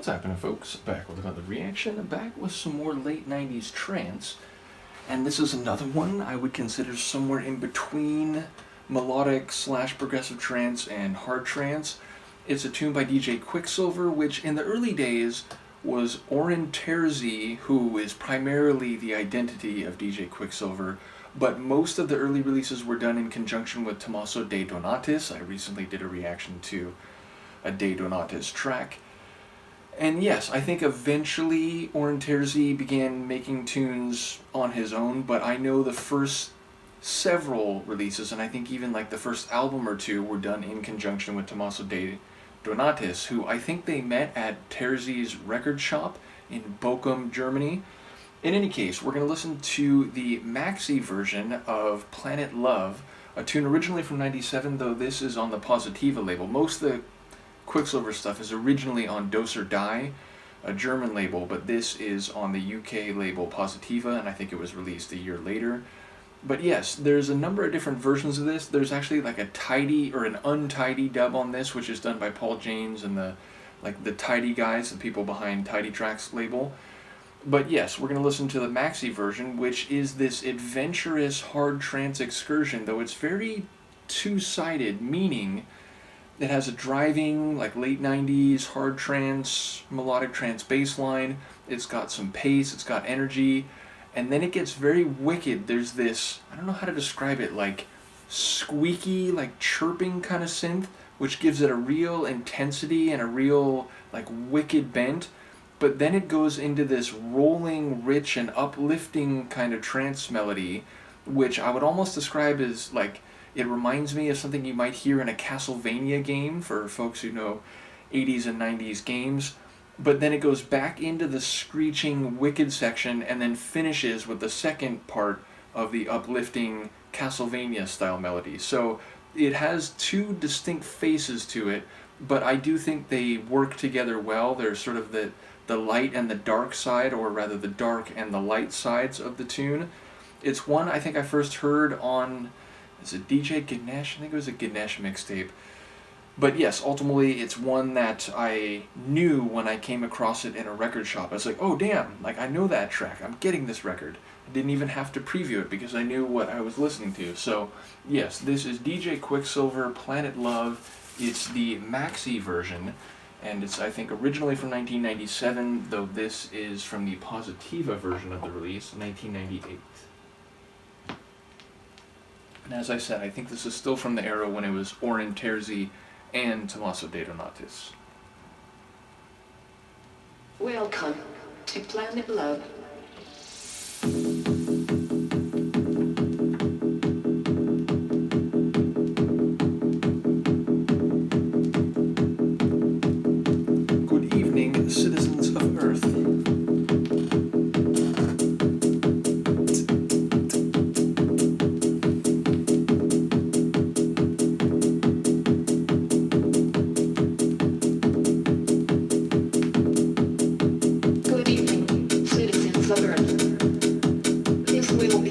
What's happening, folks? Back with another reaction, back with some more late 90s trance. And this is another one I would consider somewhere in between melodic / progressive trance and hard trance. It's a tune by DJ Quicksilver, which in the early days was Oren Terzi, who is primarily the identity of DJ Quicksilver, but most of the early releases were done in conjunction with Tommaso De Donatis. I recently did a reaction to a De Donatis track. And yes, I think eventually Oren Terzi began making tunes on his own, but I know the first several releases, and I think even like the first album or two, were done in conjunction with Tommaso De Donatis, who I think they met at Terzi's record shop in Bochum, Germany. In any case, we're going to listen to the Maxi version of Planet Love, a tune originally from '97, though this is on the Positiva label. Most of the Quicksilver stuff is originally on Dos or Die, a German label, but this is on the UK label Positiva, and I think it was released a year later. But yes, there's a number of different versions of this. There's actually like a tidy or an untidy dub on this, which is done by Paul James and the Tidy guys, the people behind Tidy Tracks label. But yes, we're going to listen to the Maxi version, which is this adventurous hard trance excursion, though it's very two-sided, meaning it has a driving, like late 90s hard trance, melodic trance bass line. It's got some pace, it's got energy, and then it gets very wicked. There's this, I don't know how to describe it, like squeaky, like chirping kind of synth, which gives it a real intensity and a real like wicked bent. But then it goes into this rolling, rich, and uplifting kind of trance melody, which I would almost describe as like, it reminds me of something you might hear in a Castlevania game for folks who know 80s and 90s games. But then it goes back into the screeching, wicked section and then finishes with the second part of the uplifting Castlevania-style melody. So it has two distinct faces to it, but I do think they work together well. They're sort of the light and the dark side, or rather the dark and the light sides of the tune. It's one I think I first heard on... Is it DJ Ganesh? I think it was a Ganesh mixtape. But yes, ultimately it's one that I knew when I came across it in a record shop. I was like, oh damn, like I know that track, I'm getting this record. I didn't even have to preview it because I knew what I was listening to. So yes, this is DJ Quicksilver, Planet Love. It's the Maxi version, and it's I think originally from 1997, though this is from the Positiva version of the release, 1998. And as I said, I think this is still from the era when it was Oren Terzi and Tommaso De Donatis. Welcome to Planet Love. Good evening, citizens of Earth.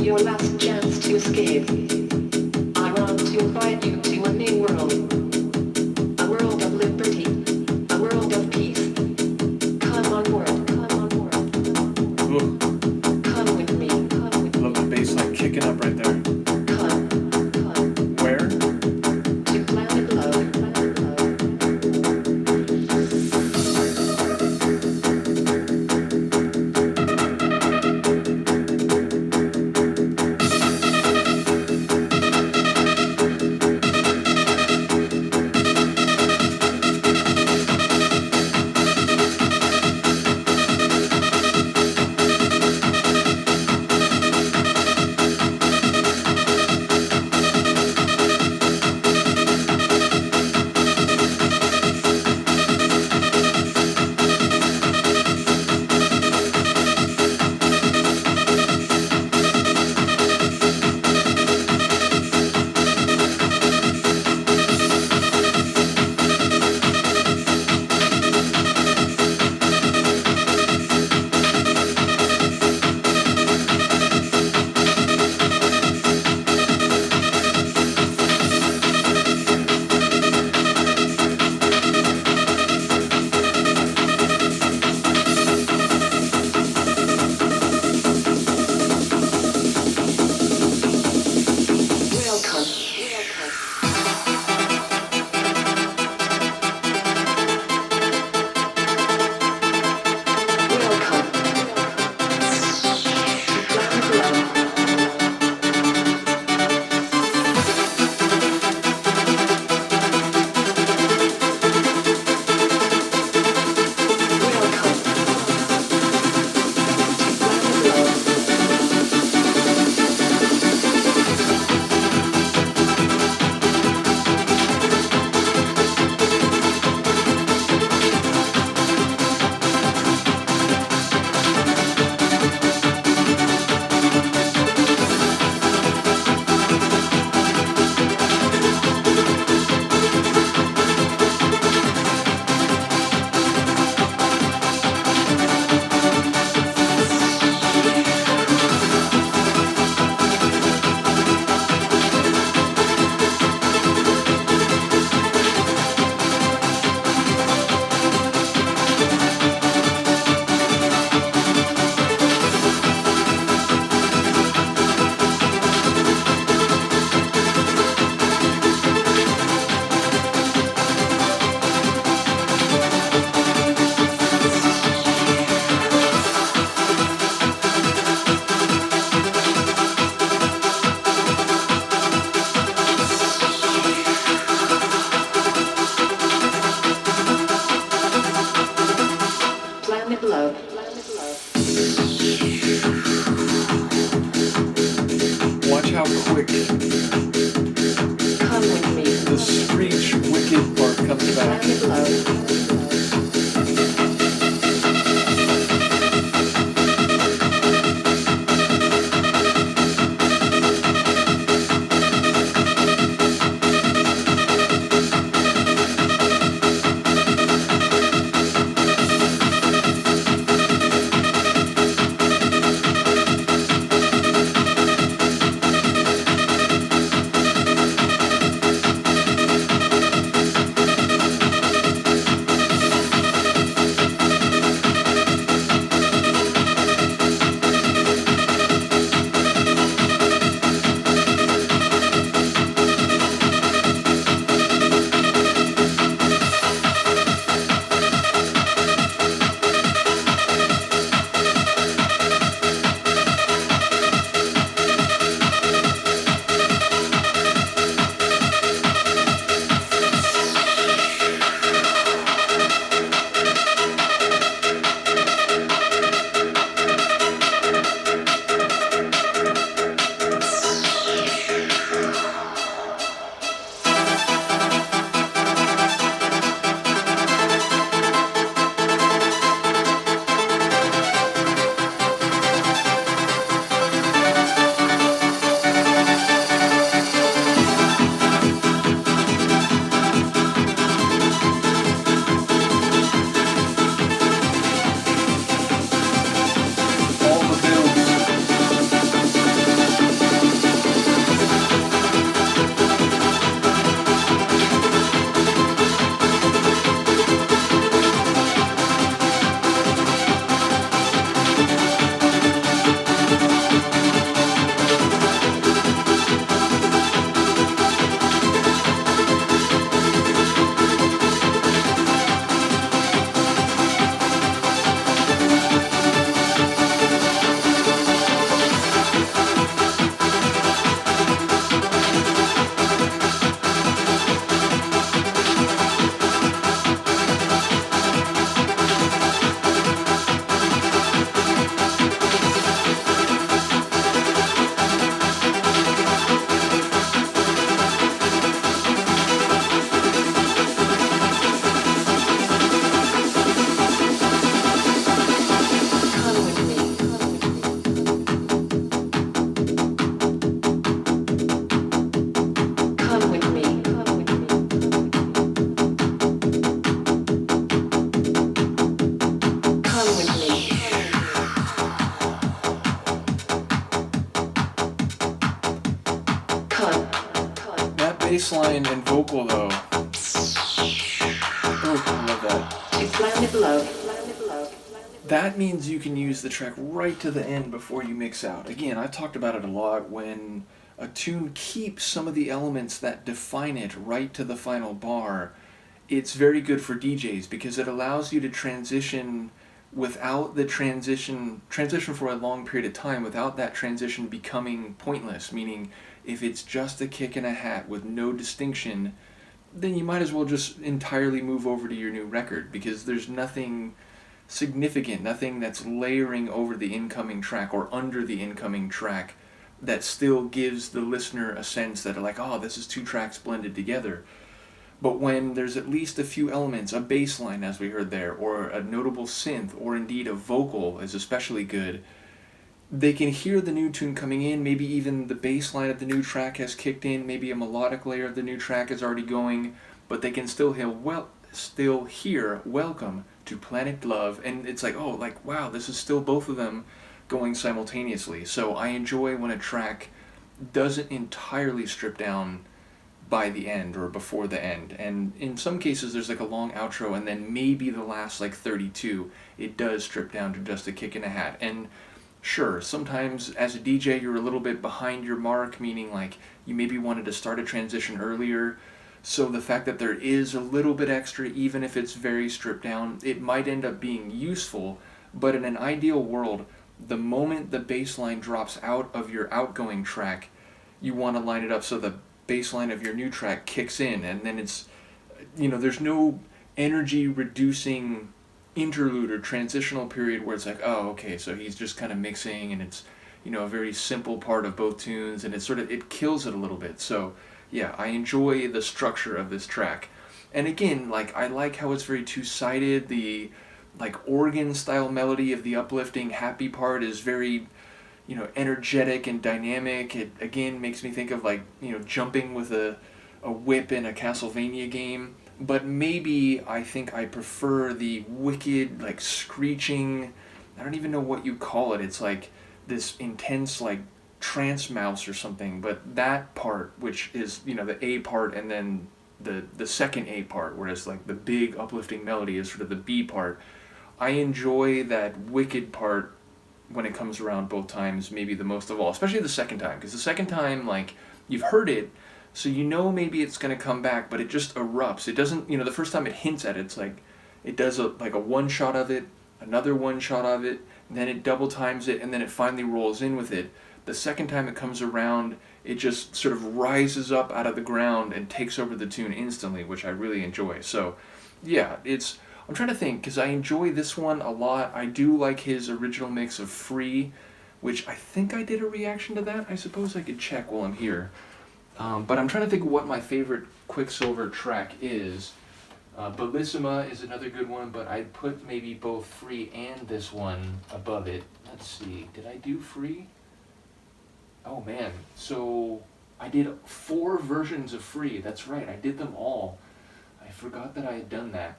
Your last chance to escape. I want to invite you to a new world. A world of liberty. A world of peace. Come on world. Come on world. Ooh. Come with me. Come with me. Love the bass line kicking up right there. Come. Where? To Planet Love. Planet Love. Planet Love. Watch how quick Come with me. the screech wicked part comes back. Planet Love. All the builds. Come with me. Come with me. Come with me. Come. That bass line and vocal though. Oh, I love that. To Planet Love. That means you can use the track right to the end before you mix out. Again, I talked about it a lot when a tune keeps some of the elements that define it right to the final bar. It's very good for DJs because it allows you to transition without the transition for a long period of time without that transition becoming pointless, meaning if it's just a kick and a hat with no distinction, then you might as well just entirely move over to your new record because there's nothing significant, nothing that's layering over the incoming track or under the incoming track that still gives the listener a sense that like, oh, this is two tracks blended together. But when there's at least a few elements, a bass line as we heard there, or a notable synth, or indeed a vocal is especially good, they can hear the new tune coming in, maybe even the bass line of the new track has kicked in, maybe a melodic layer of the new track is already going, but they can still hear welcome to Planet Love, and it's like, oh, like, wow, this is still both of them going simultaneously. So I enjoy when a track doesn't entirely strip down by the end or before the end, and in some cases there's like a long outro and then maybe the last like 32 it does strip down to just a kick and a hat. And sure, sometimes as a DJ you're a little bit behind your mark, meaning like you maybe wanted to start a transition earlier, so the fact that there is a little bit extra, even if it's very stripped down, it might end up being useful. But in an ideal world, the moment the bass line drops out of your outgoing track, you want to line it up so the bass line of your new track kicks in, and then it's, there's no energy reducing interlude or transitional period where it's like, oh, okay, so he's just kind of mixing, and it's, you know, a very simple part of both tunes, and it kills it a little bit. So yeah, I enjoy the structure of this track. And again, like, I like how it's very two-sided. The like organ style melody of the uplifting happy part is very, you know, energetic and dynamic. It again makes me think of, like, you know, jumping with a whip in a Castlevania game. But maybe I think I prefer the wicked, like, screeching, I don't even know what you call it. It's like this intense, like, trance mouse or something. But that part, which is, you know, the A part, and then the second A part, whereas like the big uplifting melody is sort of the B part. I enjoy that wicked part when it comes around both times, maybe the most of all, especially the second time, because the second time, like, you've heard it, so you know maybe it's going to come back, but it just erupts. It doesn't, you know, the first time it hints at it, it's like, it does like a one shot of it, another one shot of it, and then it double times it, and then it finally rolls in with it. The second time it comes around, it just sort of rises up out of the ground and takes over the tune instantly, which I really enjoy. So, yeah, I'm trying to think, because I enjoy this one a lot. I do like his original mix of Free, which I think I did a reaction to that. I suppose I could check while I'm here. But I'm trying to think what my favorite Quicksilver track is. Bellissima is another good one, but I'd put maybe both Free and this one above it. Let's see, did I do Free? Oh man, so I did 4 versions of Free. That's right, I did them all. I forgot that I had done that.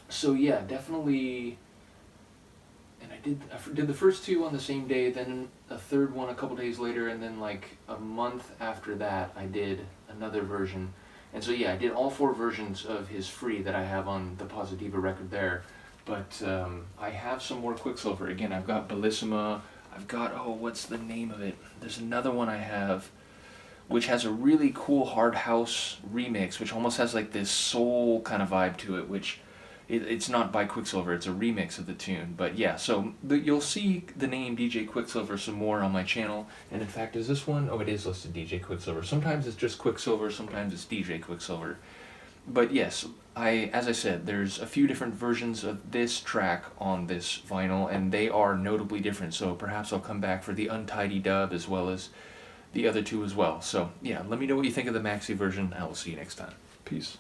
So yeah, definitely. And I did the first 2 on the same day, then a third one a couple days later, and then like a month after that I did another version. And so yeah, I did all 4 versions of his Free that I have on the Positiva record there. But I have some more Quicksilver. Again, I've got Bellissima. I've got, oh, what's the name of it? There's another one I have, which has a really cool hard house remix, which almost has like this soul kind of vibe to it, which it's not by Quicksilver, it's a remix of the tune. But yeah, so you'll see the name DJ Quicksilver some more on my channel. And in fact, is this one? Oh, it is listed DJ Quicksilver. Sometimes it's just Quicksilver, sometimes it's DJ Quicksilver. But yes, as I said, there's a few different versions of this track on this vinyl, and they are notably different. So perhaps I'll come back for the untidy dub as well as the other 2 as well. So yeah, let me know what you think of the Maxi version. I will see you next time. Peace.